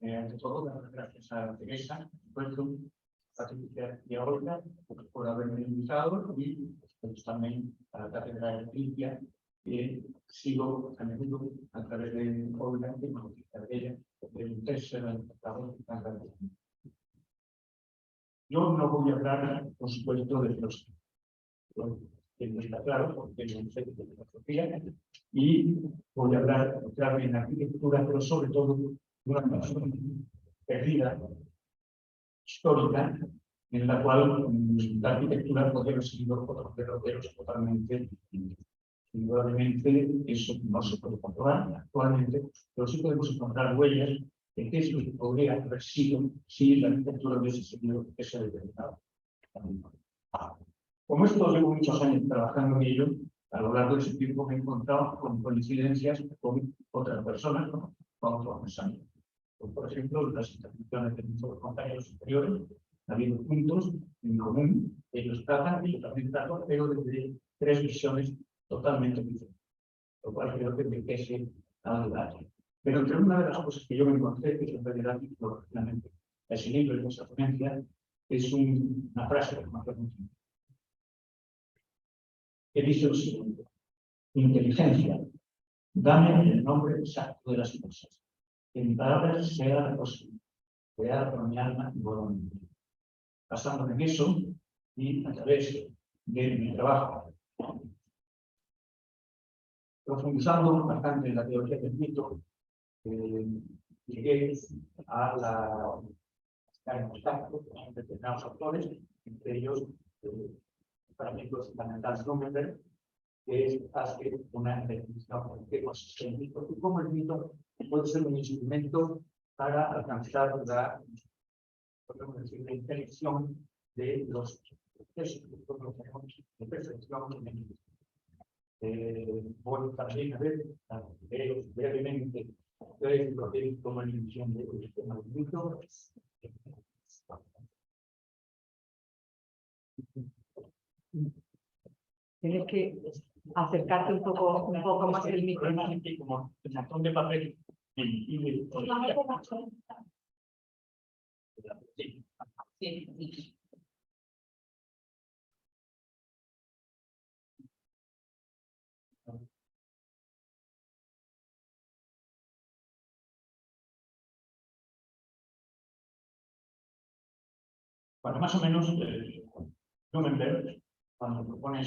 Ante todo, dar gracias a Teresa, Patricia y a Olga por haberme invitado y pues, también a la Cátedra de Ciencia, que sigo a menudo a través de Olga, que me gusta de ella, de un test tan grande. Yo no voy a hablar, por supuesto, de filosofía. Que no está claro, porque no sé de filosofía, y voy a hablar en arquitectura, pero sobre todo de una persona perdida, histórica, en la cual la arquitectura podría haber sido otros derroteros totalmente distintos. Indudablemente, eso no se puede comprobar actualmente, pero sí podemos encontrar huellas de qué es lo que podría haber sido si la arquitectura hubiese seguido ese determinado camino. Como esto llevo muchos años trabajando en ello, a lo largo de ese tiempo me he encontrado con coincidencias con otras personas, ¿no? Con otros años. Por ejemplo, las intervenciones de nuestros compañeros superiores, ha habido puntos en común, ellos tratan y yo también trato, pero desde tres visiones totalmente diferentes, lo cual creo que enriquece al debate. Pero entre una de las cosas que yo me encontré, que es en realidad, finalmente, ese libro de esa ponencia, es una frase que me acuerdo mucho, que dice lo siguiente: inteligencia, dame el nombre exacto de las cosas, que en palabras sea posible, crear con mi alma y voluntad. Basándome en eso y a través de mi trabajo, profundizando bastante en la teoría del mito, llegué a estar en contacto con determinados autores, entre ellos para mí los fundamentales Blumenberg, que hace una definición de qué consiste el mito y cómo el mito puede ser un instrumento para alcanzar la intelección de los procesos que nosotros tenemos de percepción en el mito. Voy también a ver brevemente cómo la división del sistema del mito. Tienes que acercarte un poco más del micro. Como el montón de papel y sí. Bueno, más o menos, Blumenberg, cuando propone el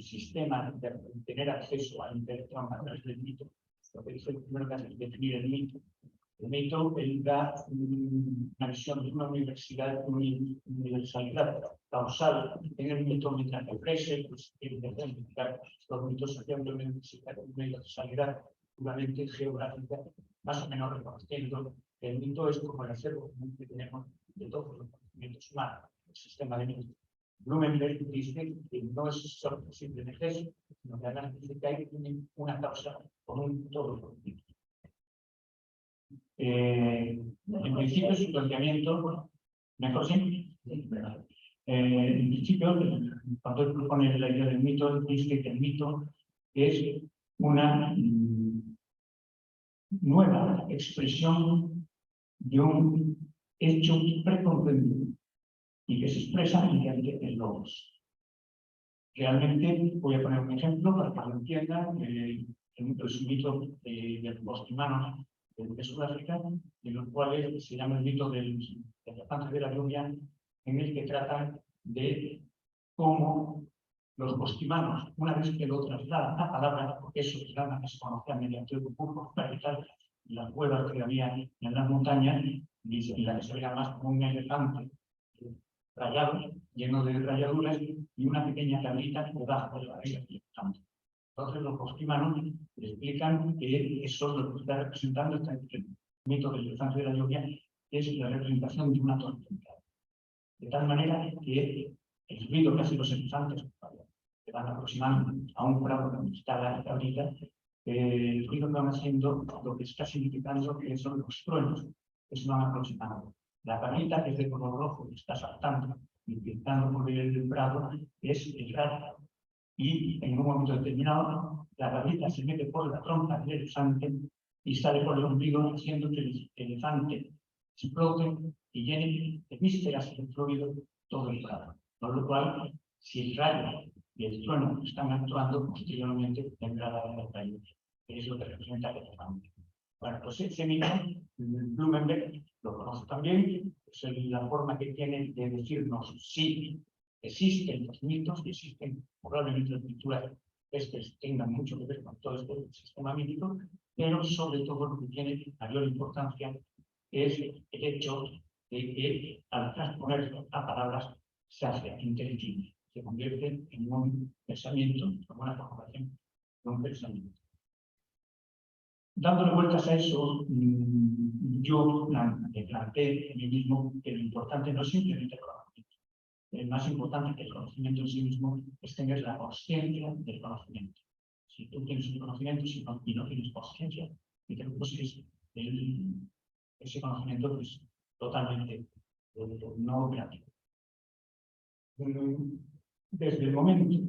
sistema de tener acceso a la intelección a través del mito, lo que dice primero que es definir el mito. El mito da una visión de una universalidad causal en el mito, mientras que Frese quiere identificar los mitos haciendo una universalidad puramente geográfica, más o menos reconociendo que el mito es como el acervo que tenemos de todos los conocimientos humanos, el sistema de mitos. Blumenberg dice que no es solo posible en exceso, sino que además dice que hay una causa común todos los mitos. En principio, su planteamiento, mejor sí. En principio, cuando él propone la idea del mito, dice que el mito es una nueva expresión de un hecho precomprendido y que se expresa mediante el logos. Realmente, voy a poner un ejemplo para que lo entiendan. El mito es un mito de los bosquimanos de Sudáfrica, en los cuales se llama el mito del elefante de la lluvia, en el que tratan de cómo los bosquimanos, una vez que lo trasladan a palabras, porque eso que se conocía mediante el grupo vertical, las cuevas que había en las montañas, y la que se veía más como un elefante rayado, lleno de rayaduras, y una pequeña tablita debajo de la barriga del elefante. Entonces los bosquimanos explican que eso lo que está representando este mito del elefante de la lluvia es la representación de una tormenta. De tal manera que el ruido que hacen los elefantes que van aproximando a un prado donde está la tablita, el ruido que van haciendo lo que está significando que son los truenos que se van aproximando. La tablita, que es de color rojo, que está saltando y pintando por el prado, es el rayo y en un momento determinado la gaveta se mete por la trompa del elefante y sale por el ombligo, haciendo que el elefante explote y llene de vísceras y de fluido todo el prado. Por lo cual, si el rayo y el trueno están actuando, posteriormente tendrá la caída, que es lo que representa el elefante. Bueno, pues ese mito, Blumenberg lo conoce también, es la forma que tiene de decirnos si existen los mitos, y existen probablemente las pinturas que tengan mucho que ver con todo este sistema mítico, pero sobre todo lo que tiene mayor importancia es el hecho de que al transponerlo a palabras se hace inteligible, se convierte en un pensamiento, en una formulación de un pensamiento. Dándole vueltas a eso, yo me planteé a mí mismo que lo importante no es simplemente el conocimiento. Más importante que el conocimiento en sí mismo es tener la consciencia del conocimiento. Si tú tienes un conocimiento y no tienes consciencia, y te posees ese conocimiento pues, totalmente no operativo. Desde el momento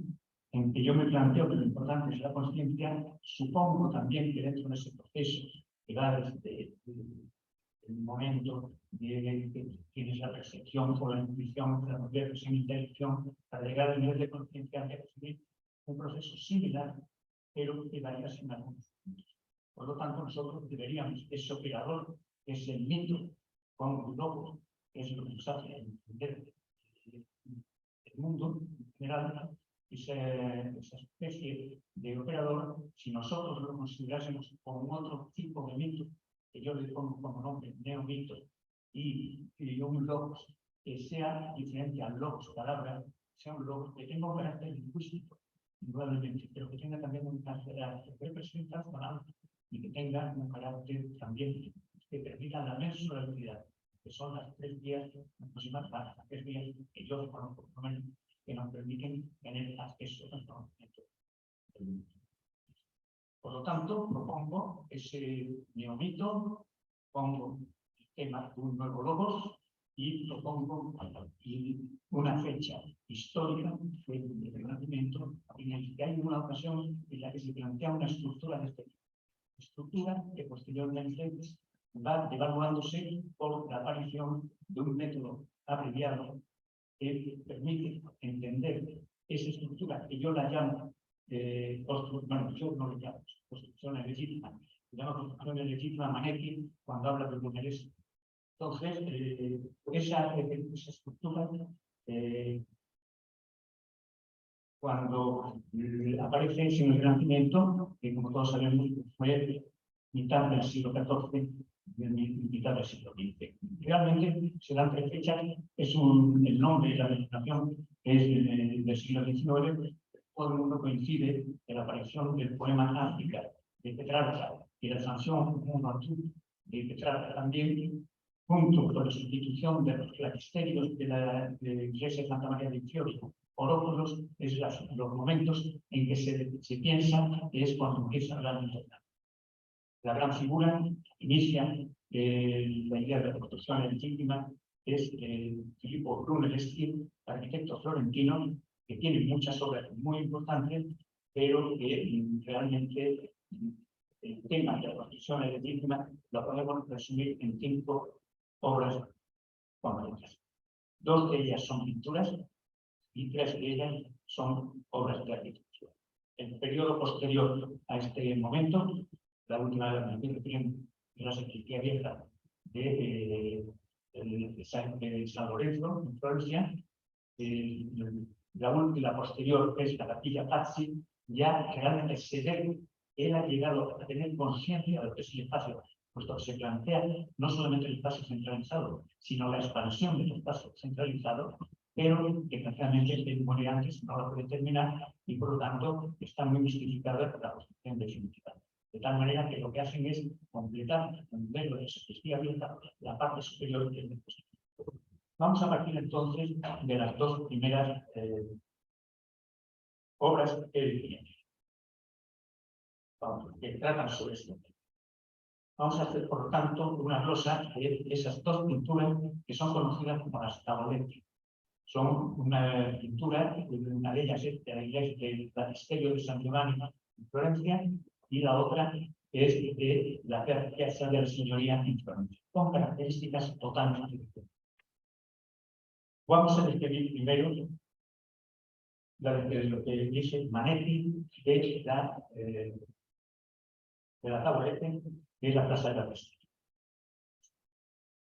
en que yo me planteo que lo importante es la consciencia, supongo también que dentro de ese proceso que va desde el momento de que tienes la percepción o la intuición, la percepción e intelección, para llegar al nivel de conciencia que es un proceso similar, pero que varía en algunos puntos. Por lo tanto, nosotros deberíamos, ese operador, que es el mito, con un logo, que es lo que nos hace entender el mundo en general, esa especie de operador, si nosotros lo considerásemos como otro tipo de mito, que yo le pongo como nombre neomito, y un logos que sea diferente al logos palabra, sea un logos que tenga un carácter lingüístico, indudablemente, pero que tenga también un carácter representacional y que tenga un carácter también que permita la mensurabilidad, que son las 3 vías aproximadamente, las 3 vías que yo reconozco por lo menos, que nos permiten tener acceso al conocimiento del mundo. Por lo tanto, propongo ese neomito, pongo el tema de un nuevo logos y propongo una fecha histórica del Renacimiento, en el que hay una ocasión en la que se plantea una estructura de este tipo. Estructura que posteriormente va devaluándose por la aparición de un método abreviado que permite entender esa estructura que yo la llamo bueno, yo no lo llamo construcción legítima, llamo construcción legítima Manetti cuando habla de Brunelleschi. Entonces, esa estructura, cuando aparece en el Renacimiento, que como todos sabemos fue mitad del siglo XIV, mitad del siglo XX. Realmente se dan 3 fechas, es el nombre de la legislación es del siglo XIX, todo el mundo coincide en la aparición del poema África de Petrarca y la sanción de Petrarca también, junto con la sustitución de los claristerios de la Iglesia de Santa María de Fiori oróculos, es los momentos en que se piensa que es cuando empieza la literatura. La gran figura inicia la idea de la construcción legítima es Filippo Brunelleschi, arquitecto florentino, que tiene muchas obras muy importantes, pero que realmente el tema de la construcción legítima lo podemos resumir en 5 obras concretas. 2 de ellas son pinturas y 3 de ellas son obras de arquitectura. El periodo posterior a este momento, la última de la sacristía vieja de San Lorenzo, en Florencia, la posterior, que es la capilla Pazzi, ya realmente se ve que él ha llegado a tener conciencia de lo que es el espacio, puesto que se plantea no solamente el espacio centralizado, sino la expansión del espacio centralizado, pero que precisamente el morir antes no lo puede terminar y por lo tanto está muy mistificada por la construcción definitiva. De tal manera que lo que hacen es completar el modelo de sacristía abierta la parte superior del dispositivo. Vamos a partir entonces de las 2 primeras obras que tratan sobre esto. Vamos a hacer, por lo tanto, una glosa de esas 2 pinturas que son conocidas como las taboletti. Son una pintura, una de ellas es de la iglesia del Baptisterio de San Giovanni en Florencia, y la otra es de la Piazza de la Signoria en Florencia, con características totalmente diferentes. Vamos a describir primero lo que dice Manetti de la Tabolete, que es la Plaza de la Presidencia.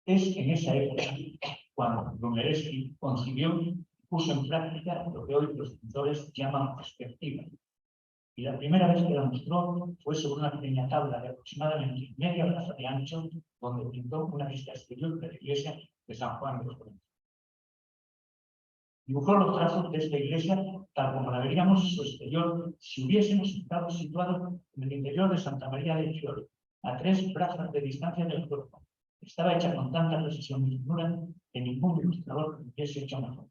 Es en esa época cuando Brunelleschi concibió y puso en práctica lo que hoy los pintores llaman perspectiva. Y la primera vez que la mostró fue sobre una pequeña tabla de aproximadamente media braza de ancho, donde pintó una vista exterior de la iglesia de San Juan de los Corintios. Dibujó los trazos de esta iglesia tal como la veríamos su exterior si hubiésemos estado situados en el interior de Santa María del Fiore, a 3 brazas de distancia del cuerpo. Estaba hecha con tanta precisión y finura que ningún ilustrador lo hubiese hecho mejor.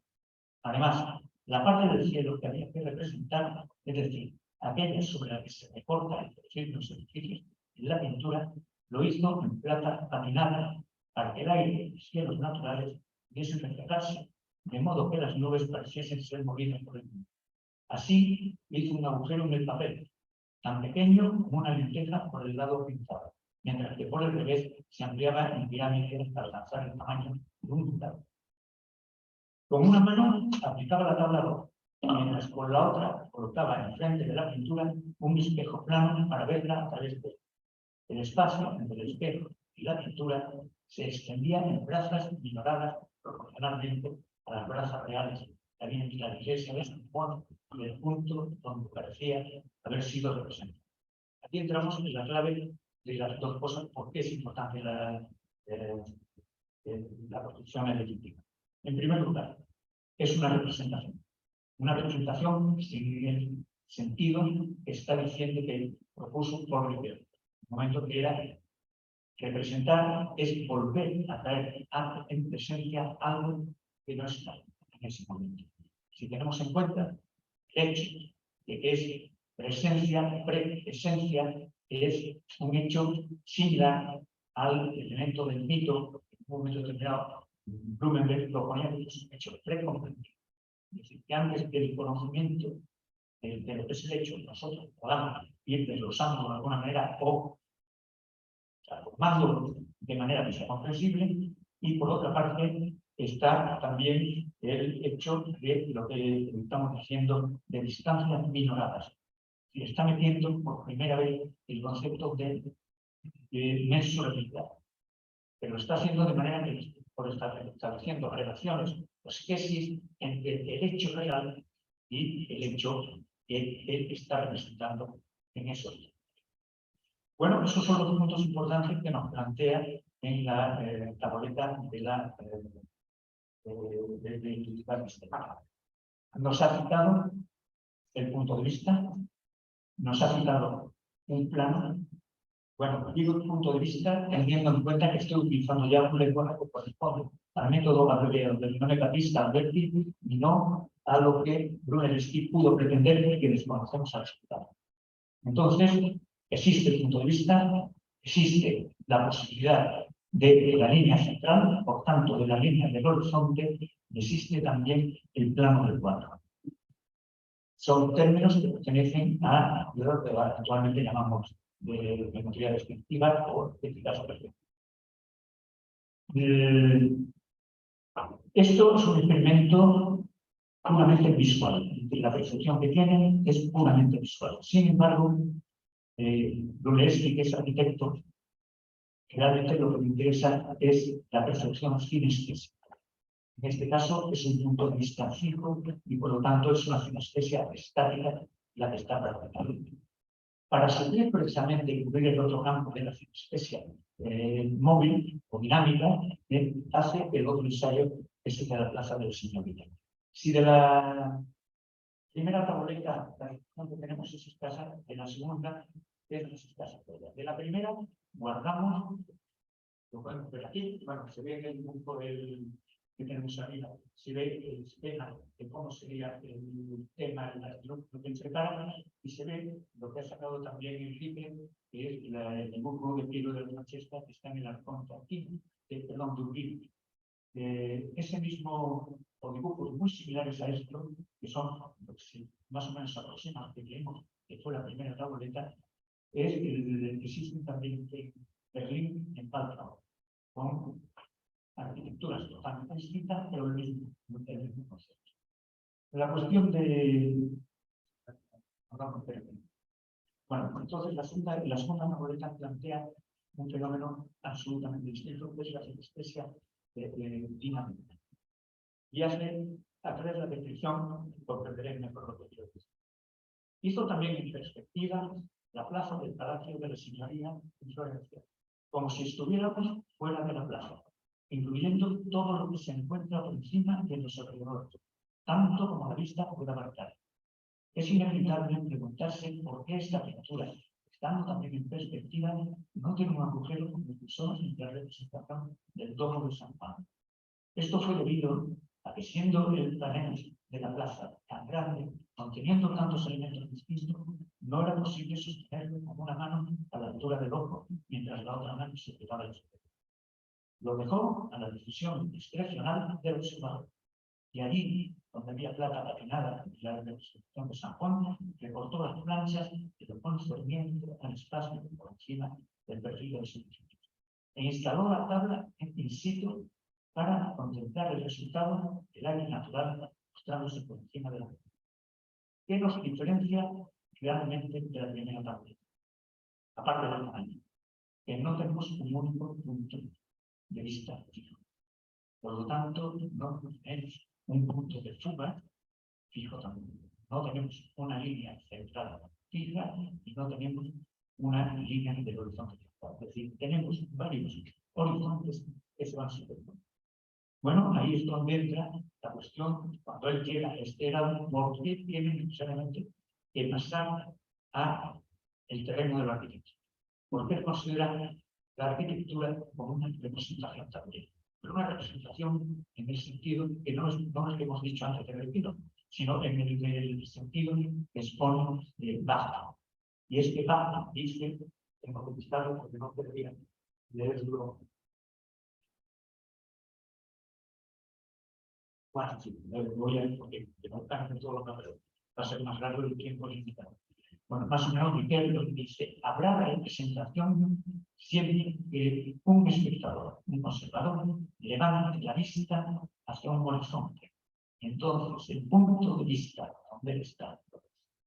Además, la parte del cielo que había que representar, es decir, aquella sobre la que se recorta el perfil de los edificios en la pintura, lo hizo en plata patinada para que el aire y los cielos naturales pudiesen reflejarse, de modo que las nubes pareciesen ser movidas por el viento. Así hizo un agujero en el papel, tan pequeño como una lenteja por el lado pintado, mientras que por el revés se ampliaba en pirámide hasta alcanzar el tamaño de un pintado. Con una mano aplicaba la tabla roja, mientras con la otra colocaba enfrente de la pintura un espejo plano para verla a través de él. El espacio entre el espejo y la pintura se extendía en brazas minoradas proporcionalmente a las brazas reales que había en la iglesia de San Juan y el punto donde parecía haber sido representado. Aquí entramos en la clave de las dos cosas, por qué es importante la construcción legítima. En primer lugar, es una representación. Una representación sin el sentido que está diciendo que propuso Paul Ricoeur. El momento que era representar es volver a traer en presencia algo que no está en ese momento. Si tenemos en cuenta el hecho de que es presencia, preesencia, que es un hecho similar al elemento del mito, en un momento determinado, Blumenberg proponía que es un hecho precomprendido. Es decir, que antes del conocimiento de lo que es el hecho, nosotros podamos ir desglosando de alguna manera o transformándolo de manera que sea comprensible, y por otra parte está también el hecho de lo que estamos diciendo de distancias minoradas. Se está metiendo por primera vez el concepto de mensurabilidad, pero lo está haciendo de manera que por estar estableciendo relaciones o esquesis entre el hecho real y el hecho que él está representando en esos días. Bueno, esos son los puntos importantes que nos plantea en la tableta de la Nos ha citado el punto de vista, nos ha citado un plano. Bueno, digo el punto de vista teniendo en cuenta que estoy utilizando ya un lenguaje que corresponde al método del negatista Alberti y no a lo que Brunelleschi pudo pretender y que desconocemos al resultado. Entonces, existe el punto de vista, existe la posibilidad de la línea central, por tanto, de la línea del horizonte, existe también el plano del cuadro. Son términos que pertenecen a lo que actualmente llamamos de geometría descriptiva o ética perspectiva. Esto es un experimento puramente visual. La percepción que tienen es puramente visual. Sin embargo, Brunelleschi, que es arquitecto, realmente lo que me interesa es la percepción sinestésica. En este caso es un punto de vista fijo y por lo tanto es una sinestesia estática la que está practicando. Para suplir precisamente y cubrir el otro campo de la sinestesia móvil o dinámica, hace el otro ensayo, que es el de la Plaza del Signoria. Si de la primera tableta la información que tenemos es escasa, de la segunda es escasa. De la primera guardamos, lo podemos ver aquí, bueno, se ve en el punto que tenemos arriba, se ve el esquema de cómo sería el tema, lo que separa, y se ve lo que ha sacado también Enrique, que es el dibujo de Piero de la Manchester, que está en el arconto aquí, perdón, de Urbil. ese mismo, o dibujos muy similares a esto, que son lo que se más o menos aproxima a lo que creemos que fue la primera tableta, es el que existe también en Berlín, en Paltrau, con arquitecturas totalmente distintas, pero el mismo concepto. La cuestión de... Bueno, entonces la segunda tableta plantea un fenómeno absolutamente distinto, que es la sinestesia dinámica. Y hace a través de la descripción, comprenderé mejor lo que quiero decir. Hizo también en perspectiva la plaza del Palacio de la Signoría en Florencia, como si estuviéramos fuera de la plaza, incluyendo todo lo que se encuentra por encima de los alrededores, tanto como la vista pueda abarcar. Es inevitable preguntarse por qué esta pintura, estando también en perspectiva, no tiene un agujero como el que usó en la representación del domo de San Juan. Esto fue debido a que, siendo el panel de la plaza tan grande, conteniendo tantos elementos distintos, no era posible sostenerlo con una mano a la altura del ojo, mientras la otra mano se pegaba al suelo. Lo dejó a la decisión discrecional del observador. Y allí, donde había plata patinada en la representación de San Juan, recortó las planchas y lo pone durmiendo al espacio por encima del perfil de los edificios. E instaló la tabla in situ para contemplar el resultado del aire natural mostrándose por encima de la tabla. ¿Qué nos diferencia realmente de la primera tabla? Aparte del tamaño, que no tenemos un único punto de vista fijo. Por lo tanto, no tenemos un punto de fuga fijo también. No tenemos una línea central fija y no tenemos una línea del horizonte fijo. Es decir, tenemos varios horizontes que se van superponiendo. Bueno, ahí es donde entra la cuestión, cuando él llega a este lado, ¿por qué tiene necesariamente que pasar a el terreno de la arquitectura? Porque él considera la arquitectura como una representación también. Pero una representación en el sentido que no es lo que hemos dicho antes de repito, sino en el sentido que expone Bachmann. Y es que Bachmann dice, tengo que buscarlo porque no podría leerlo. Bueno, sí, voy a, porque no cambio todo lo que va a ser más largo el tiempo limitado. Bueno, más o menos Riquelme dice, habrá representación siempre que un espectador, un observador, levante la vista hacia un horizonte. Entonces, el punto de vista donde él está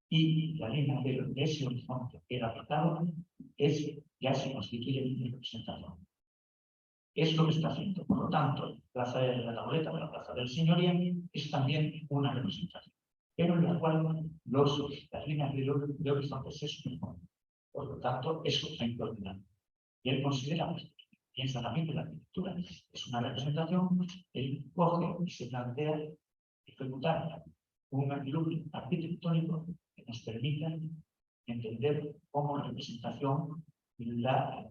y la línea de ese horizonte que era tratado ya se constituye una representación. Es lo que está haciendo. Por lo tanto, la plaza de la tableta, la plaza del Señoría, es también una representación, pero en la cual las líneas de horizonte se superponen. Por lo tanto, eso está incoordinado. Y él considera, piensa también que la arquitectura es una representación, él coge y se plantea ejecutar un artilugio arquitectónico que nos permita entender como representación la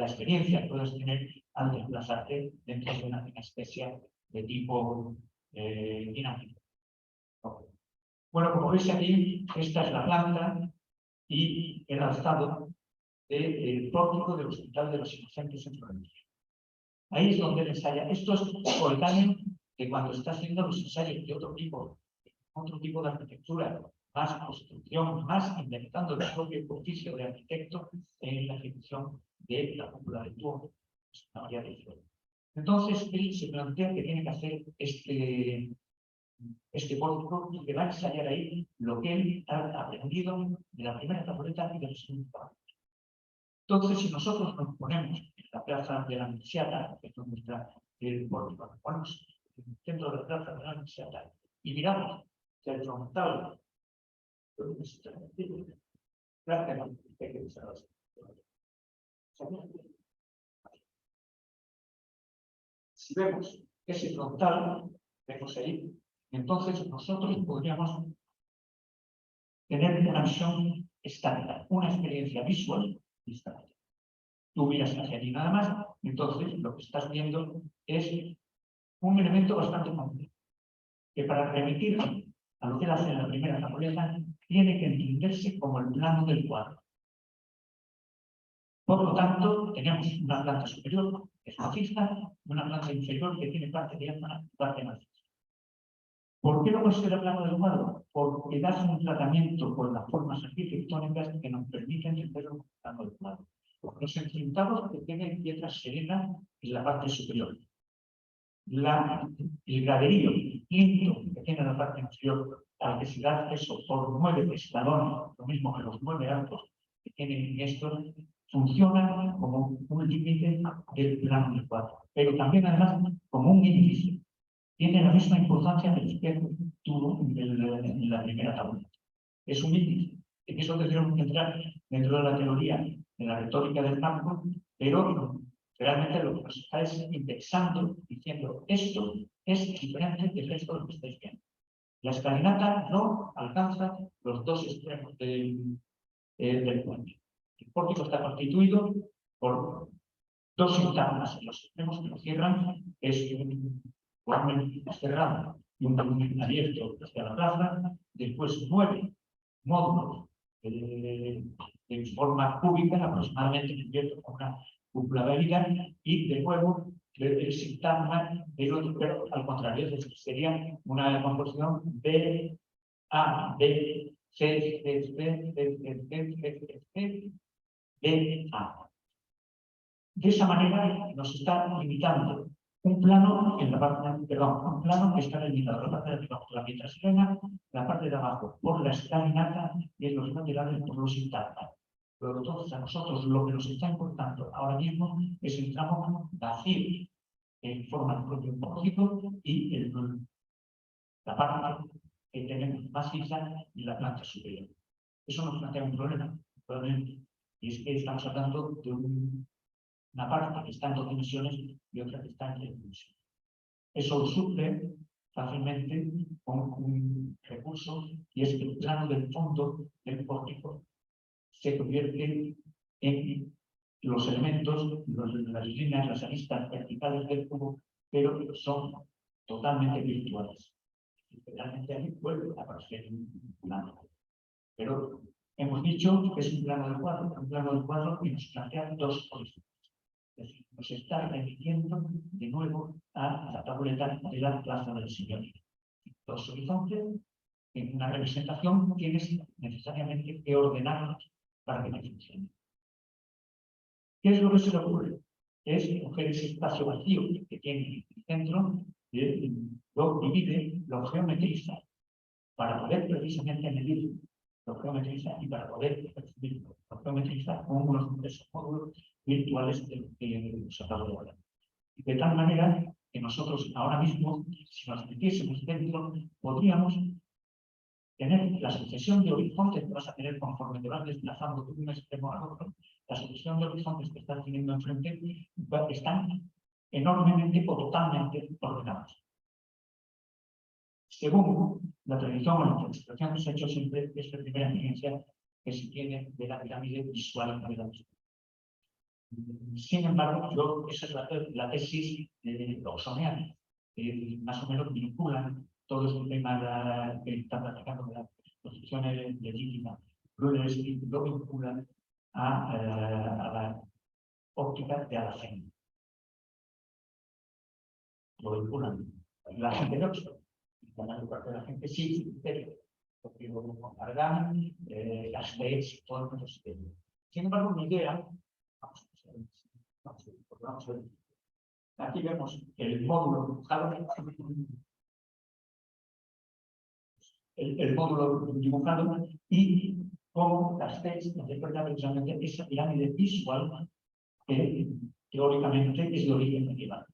experiencia que puedes tener al desplazarte dentro de una especie de tipo dinámico. Bueno, como veis aquí, esta es la planta y el alzado del pórtico del Hospital de los Inocentes en Florencia. Ahí es donde él ensaya. Esto es coetáneo que cuando está haciendo los ensayos de otro tipo de arquitectura, más construcción, más inventando el propio oficio de arquitecto en la ejecución de la cúpula de Duomo, la María del Cielo. Entonces, él se plantea que tiene que hacer este pórtico y que va a ensayar ahí lo que él ha aprendido de la primera tableta y de la segunda tableta. Entonces, si nosotros nos ponemos en la plaza de la Nunziata, que es el pórtico, nos ponemos en el centro de la plaza de la Nunziata y miramos que el frontal si vemos ese frontal, vemos ahí, entonces nosotros podríamos tener una visión estática, una experiencia visual estática. Tú miras hacia allí nada más, entonces lo que estás viendo es un elemento bastante complejo, que para remitir a lo que él hace en la primera tableta, tiene que entenderse como el plano del cuadro. Por lo tanto, tenemos una planta superior que es más fija y una planta inferior que tiene parte diáfana y parte más fija. ¿Por qué lo considera plano del cuadro? Porque da un tratamiento con las formas arquitectónicas que nos permiten entenderlo como plano del cuadro. Los enfrentados que tienen piedras serenas en la parte superior. El graderío, el plinto que tiene la parte inferior, al que se da acceso por 9 escalones, lo mismo que los 9 altos que tienen estos, funciona como un límite del plano del cuadro, pero también además como un índice. Tiene la misma importancia que el que tuvo en la primera tabla. Es un índice. En eso tendríamos que entrar dentro de la teoría de la retórica del campo, pero realmente lo que nos está es indexando, diciendo esto es diferente del resto de lo que estáis viendo. La escalinata no alcanza los 2 extremos del puente. El pórtico está constituido por 2 sintagmas en los extremos que lo cierran, es un volumen cerrado y un volumen abierto hacia la plaza, después 9 módulos de forma cúbica, aproximadamente cubiertos con una cúpula válida, y de nuevo el sintagma del otro, pero al contrario, es decir, sería una composición B, A, B, C, C, C, C, C, C, C, D, A. De esa manera nos está limitando un plano en la parte, perdón, un plano que está limitado la parte de arriba por la piedra serena, la parte de abajo por la escalinata y en los laterales por los sintagmas. Pero entonces a nosotros lo que nos está importando ahora mismo es el tramo vacío en forma de propio pórtico y la parte que tenemos más fija y la planta superior. Eso nos plantea un problema, probablemente, y es que estamos hablando de una parte que está en 2 dimensiones y otra que está en 3 dimensiones. Eso lo suple fácilmente con un recurso, y es que el plano del fondo del pórtico se convierte en los elementos, las líneas, las aristas verticales del cubo, pero son totalmente virtuales. Realmente ahí vuelve a aparecer un plano. Pero hemos dicho que es un plano del cuadro y nos plantea 2 horizontes. Es decir, nos está remitiendo de nuevo a la tableta de la plaza del Señor. 2 horizontes, en una representación tienes necesariamente que ordenarlos para que te funcione. ¿Qué es lo que se le ocurre? Es coger ese espacio vacío que tiene el centro, lo divide, lo geometriza, para poder precisamente medir, lo geometriza y para poder percibirlo, lo geometriza con unos de esos módulos virtuales que nos acabo de hablar. De tal manera que nosotros ahora mismo, si nos metiésemos dentro, podríamos tener la sucesión de horizontes que vas a tener conforme te vas desplazando de un extremo al otro. La sucesión de horizontes que estás teniendo enfrente están enormemente o totalmente ordenados. Según la tradición o la interpretación que se ha hecho siempre, es la primera experiencia que se tiene de la pirámide visual de la misma. Sin embargo, esa es la tesis de Oxoniana, que más o menos vinculan todo este tema que está platicando de las construcciones legítimas, lo vinculan a la óptica de Alhazen. Lo vinculan. La gente de Oxford, la mayor parte de la gente sí, pero porque lo Argan, las leyes, todo el mundo se tiene. Sin embargo, mi idea, vamos a ver. Aquí vemos el módulo dibujado, el módulo dibujado y cómo las tesis interpretan precisamente esa pirámide visual que teóricamente es de origen medieval.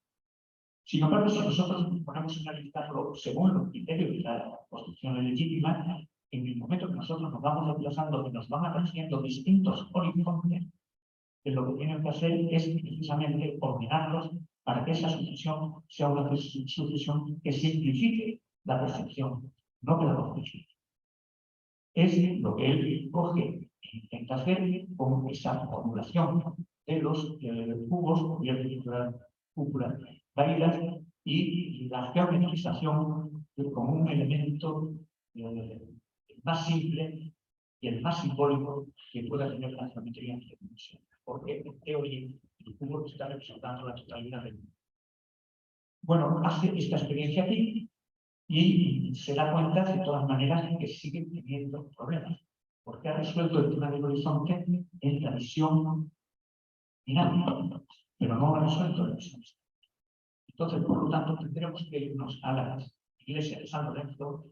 Sin embargo, si nosotros nos ponemos a analizarlo según los criterios de la construcción legítima, en el momento que nosotros nos vamos desplazando, que nos van apareciendo distintos horizontes, que lo que tienen que hacer es precisamente ordenarlos para que esa sucesión sea una sucesión que simplifique la percepción, no que la complique. Es lo que él coge e intenta hacer con esa formulación de los cubos cubiertos por la cúpula válidas y la geometrización como un elemento más simple y el más simbólico que pueda tener la geometría en dimensión. porque en teoría el cubo está representando la totalidad del mundo. Bueno, hace esta experiencia aquí y se da cuenta de todas maneras que sigue teniendo problemas, porque ha resuelto el tema del horizonte en la visión dinámica, pero no ha resuelto la visión. Entonces, por lo tanto, tendremos que irnos a la iglesia de San Lorenzo,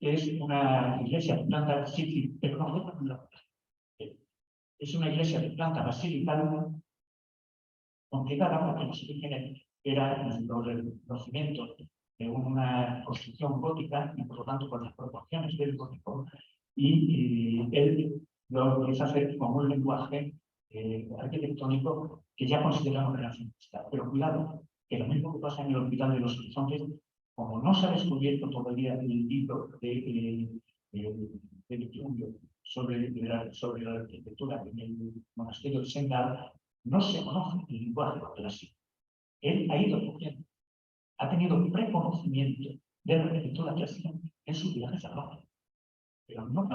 que es una iglesia de planta basilical, es una iglesia de planta basilical complicada porque los orígenes eran los cimientos de una construcción gótica y por lo tanto con las proporciones del gótico, y él lo empieza a hacer como un lenguaje arquitectónico que ya consideramos renacentista. Pero cuidado, que lo mismo que pasa en el Hospital de los Horizontes, como no se ha descubierto todavía el libro de Vitruvio sobre la arquitectura en el monasterio de Sendal, no se conoce el lenguaje clásico. Él ha ido cogiendo, ha tenido preconocimiento de la arquitectura clásica en sus viajes a Roma, pero no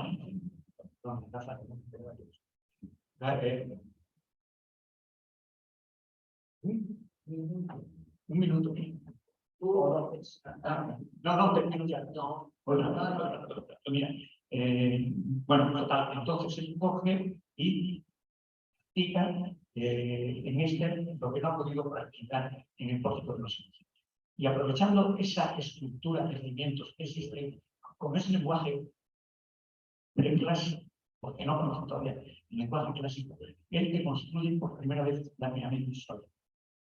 un minuto. No, termino ya. No. Mira, bueno, total, entonces él coge y practica en lo que no ha podido practicar en el pórtico de los Ángeles. Y aprovechando esa estructura de cimientos que existe, con ese lenguaje preclásico, porque no conozco todavía el lenguaje clásico, él que construye por primera vez la pirámide visual.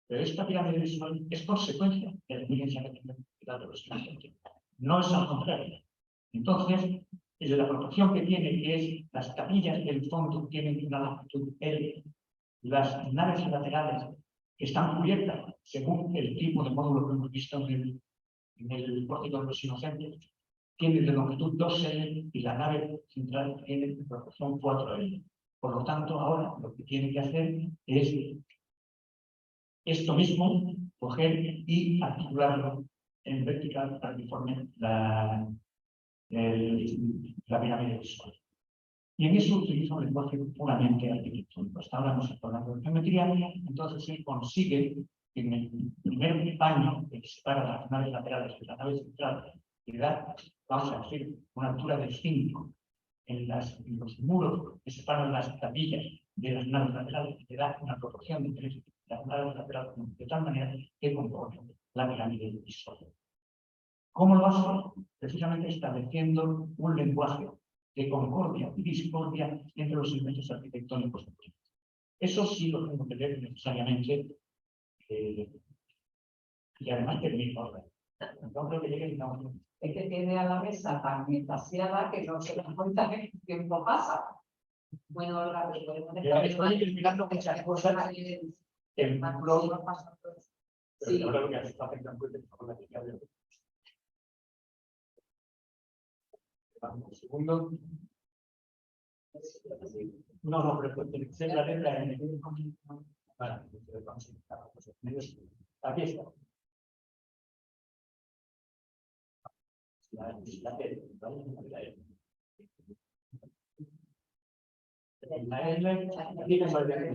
Pero esta pirámide visual es consecuencia de la experiencia que tiene de los Ángeles. No es al contrario. Entonces, la proporción que tiene, que es las capillas del fondo tienen una longitud L, las naves laterales que están cubiertas según el tipo de módulo que hemos visto en el pórtico de los Inocentes, tiene de longitud 2L y la nave central tiene de proporción 4L. Por lo tanto, ahora lo que tiene que hacer es esto mismo, coger y articularlo en vertical para que forme la pirámide visual. Y en eso utiliza un lenguaje puramente arquitectónico. Hasta ahora hemos hablado de geometría, entonces él consigue que en el primer paño que separa las naves laterales de la nave central, que da, vamos a decir, una altura de 5 en los muros que separan las capillas de las naves laterales, que da una proporción de 3 las naves laterales, de tal manera que compone la pirámide visual. ¿Cómo lo hace? Precisamente estableciendo un lenguaje de concordia y discordia entre los elementos arquitectónicos. Eso sí lo tengo que ver necesariamente, y además termino ahora. No creo que llegue a Es que tiene a la mesa tan espaciada que no se da cuenta que el tiempo pasa. Bueno, Olga, pero podemos dejar... Estoy eliminando muchas cosas en blog, pero sí. ahora lo que hace falta con la chica de un segundo. No, pero tiene que ser la letra en el... Vale, aquí está. La L, aquí no sale.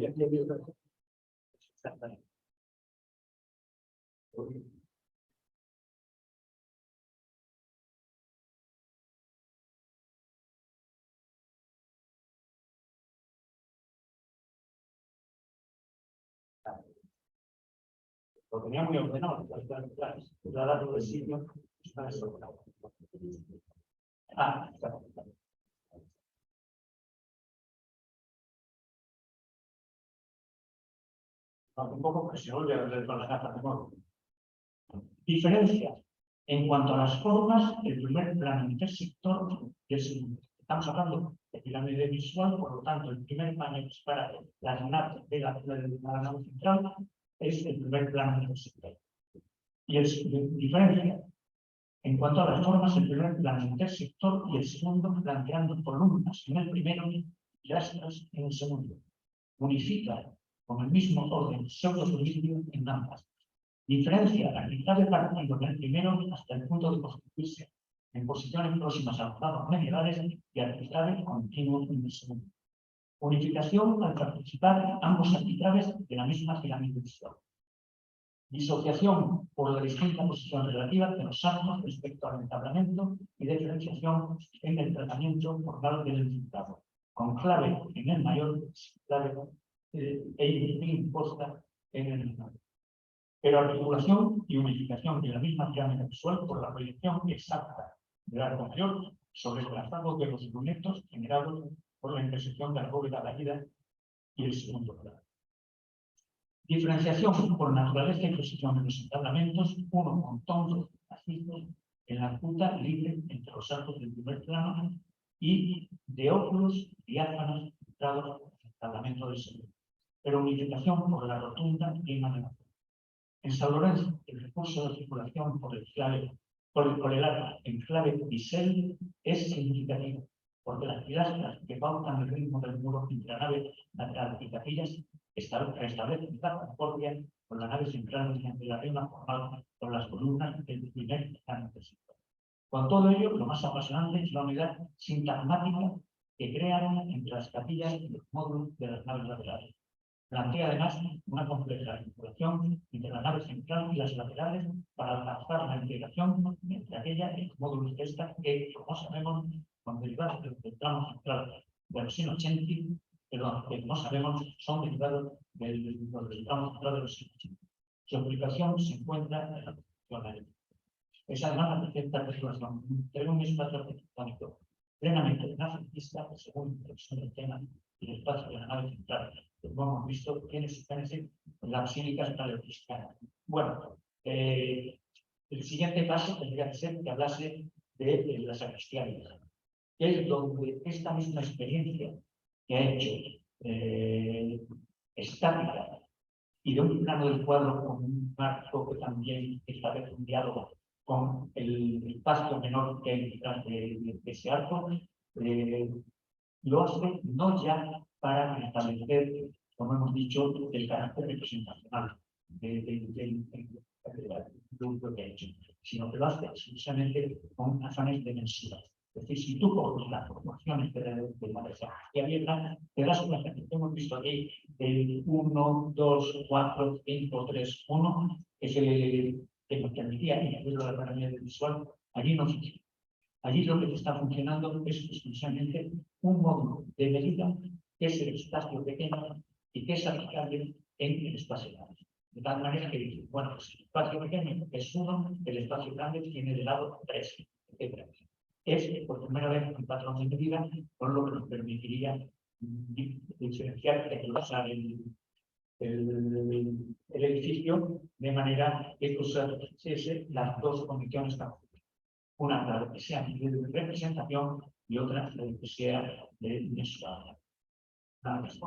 Lo tenía muy ordenado, la dato del sitio está desordenado. Está. Un poco porque se vuelve a ver con las gafas de modo. Diferencias. En cuanto a las formas, el primer plano intersector es, estamos hablando de pirámide visual, por lo tanto, el primer plano que separa las naves de la nave central es el primer plano intersector. Y es diferencia. En cuanto a las formas, el primer plano intersector y el segundo planteando columnas en el primero y astras en el segundo. Unifica con el mismo orden pseudo-equilibrio en ambas. Diferencia la actividad de partido del primero hasta el punto de constituirse en posiciones próximas a los lados medievales y actividades continuas en el segundo. Unificación al participar ambos arbitrajes de la misma pirámide visual. Disociación por la distinta posición relativa de los actos respecto al entablamento y diferenciación en el tratamiento formal del imputado, con clave en el mayor, clave imposta en el menor. Pero articulación y unificación de la misma pirámide visual por la proyección exacta del arco mayor sobre el trazado de los lunetos generados por la intersección de la bóveda de la vida y el segundo plano. Diferenciación por naturaleza y posición de los entablamentos, uno con tonos macizos en la punta libre entre los arcos del primer plano y de óculos diáfanos centrados en el entablamento del segundo. Pero unificación por la rotunda línea de la. En San Lorenzo, el recurso de articulación por el arco en clave bisel es significativo, porque las pilastras que pautan el ritmo del muro entre la nave lateral y capillas restablecen la concordia con la nave central mediante la rima formal con las columnas del primer plano. Con todo ello, lo más apasionante es la unidad sintagmática que crean entre las capillas y los módulos de las naves laterales. Plantea además una compleja articulación entre la nave central y las laterales para alcanzar la integración entre aquella y los módulos de esta que, como sabemos, son derivados del tramo central de los sinocenti, perdón, que como sabemos son derivados del tramo central de los sinocenti. Su aplicación se encuentra en la posición. Es además la perfecta resolución entre un espacio arquitectónico plenamente renacentista, según el tema y el espacio de la nave central. Como hemos visto, tiene su génesis en la basílica paleocristiana. Bueno, el siguiente paso tendría que ser que hablase de la sacristía vieja, que es donde esta misma experiencia que ha hecho estática y de un plano del cuadro con un marco que también establece un diálogo con el espacio menor que hay detrás de ese arco, lo hace no ya para establecer, como hemos dicho, el carácter representacional del grupo que ha hecho, sino que lo hace exclusivamente con afanes de mensura. Es decir, si tú coges las proporciones de la sacristía vieja, te das cuenta que hemos visto aquí el 1, 2, 4, 5, 3, 1, que nos permitía incluirlo a la pirámide visual, allí no funciona. Allí lo que está funcionando es exclusivamente un módulo de medida que es el espacio pequeño y que es aplicable en el espacio grande. De tal manera que, bueno, pues el espacio pequeño es 1, el espacio grande tiene de lado 3, etc. Es por primera vez un patrón de medida, con lo que nos permitiría diferenciar el edificio de manera que usase las dos condiciones tan. Una, la que sea de representación y otra, la que sea de mensual. Nada más.